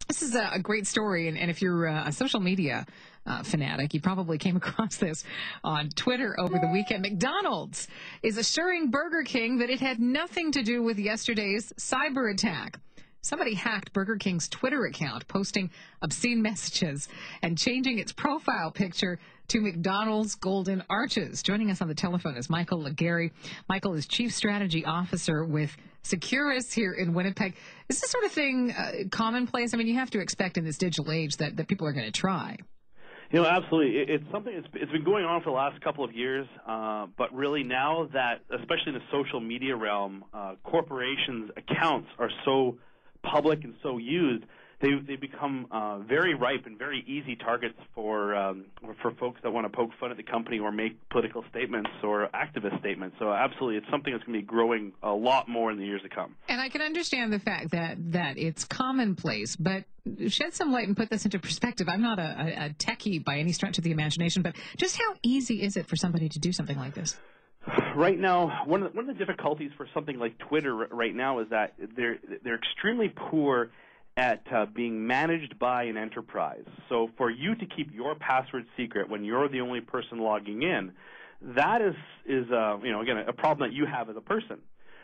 This is a great story, and if you're a social media fanatic, you probably came across this on Twitter over the weekend. McDonald's is assuring Burger King that it had nothing to do with yesterday's cyber attack. Somebody hacked Burger King's Twitter account, posting obscene messages and changing its profile picture to McDonald's Golden Arches. Joining us on the telephone is Michael Legary. Michael is Chief Strategy Officer with Securus here in Winnipeg. Is this sort of thing commonplace? I mean, you have to expect in this digital age that people are going to try. Absolutely. It's something it's been going on for the last couple of years, but really now that, especially in the social media realm, corporations' accounts are so public and so used, they become very ripe and very easy targets for folks that want to poke fun at the company or make political statements or activist statements. So absolutely, it's something that's going to be growing a lot more in the years to come. And I can understand the fact that it's commonplace, but shed some light and put this into perspective. I'm not a techie by any stretch of the imagination, but just how easy is it for somebody to do something like this? Right now, one of the difficulties for something like Twitter right now is that they're extremely poor at being managed by an enterprise. So for you to keep your password secret when you're the only person logging in, that is again, a problem that you have as a person.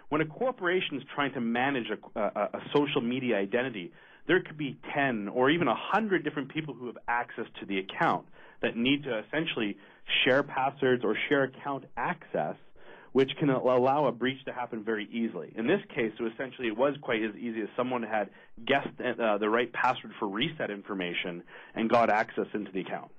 When a corporation is trying to manage a social media identity, there could be 10 or even 100 different people who have access to the account that need to essentially share passwords or share account access, which can allow a breach to happen very easily. In this case, it was quite as easy as someone had guessed the right password for reset information and got access into the account.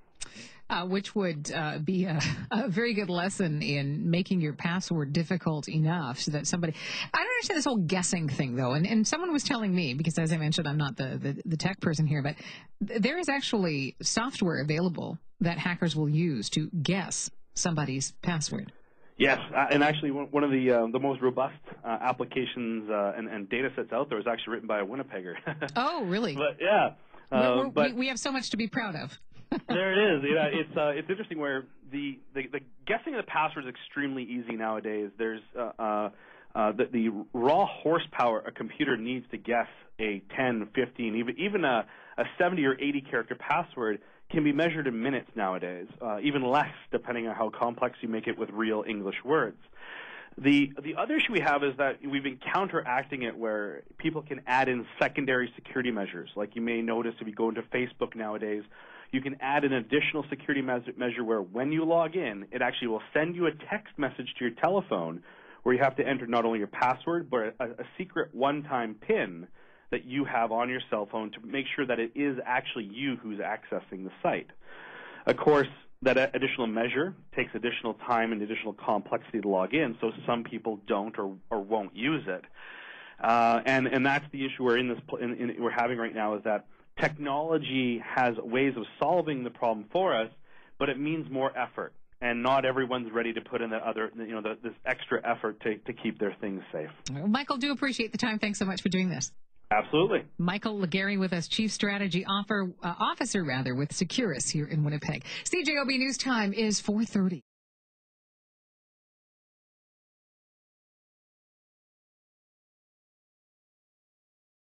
Which would be a very good lesson in making your password difficult enough so that somebody... I don't understand this whole guessing thing, though. And someone was telling me, because as I mentioned, I'm not the tech person here, but there is actually software available that hackers will use to guess somebody's password. Yes, and actually one of the most robust applications and data sets out there is actually written by a Winnipegger. Oh, really? But yeah, we have so much to be proud of. There it is. It's interesting where the guessing of the password is extremely easy nowadays. There's the raw horsepower a computer needs to guess a 10, 15, even a 70 or 80 character password can be measured in minutes nowadays, even less depending on how complex you make it with real English words. The other issue we have is that we've been counteracting it where people can add in secondary security measures. Like you may notice if you go into Facebook nowadays, you can add an additional security measure where when you log in, it actually will send you a text message to your telephone where you have to enter not only your password, but a secret one-time PIN that you have on your cell phone to make sure that it is actually you who's accessing the site. Of course, that additional measure takes additional time and additional complexity to log in, so some people don't or won't use it. And that's the issue we're having right now, is that technology has ways of solving the problem for us, but it means more effort. And not everyone's ready to put in this extra effort to keep their things safe. Well, Michael, do appreciate the time. Thanks so much for doing this. Absolutely. Michael Legary with us, Chief Strategy Officer with Securus here in Winnipeg. CJOB News Time is 4:30.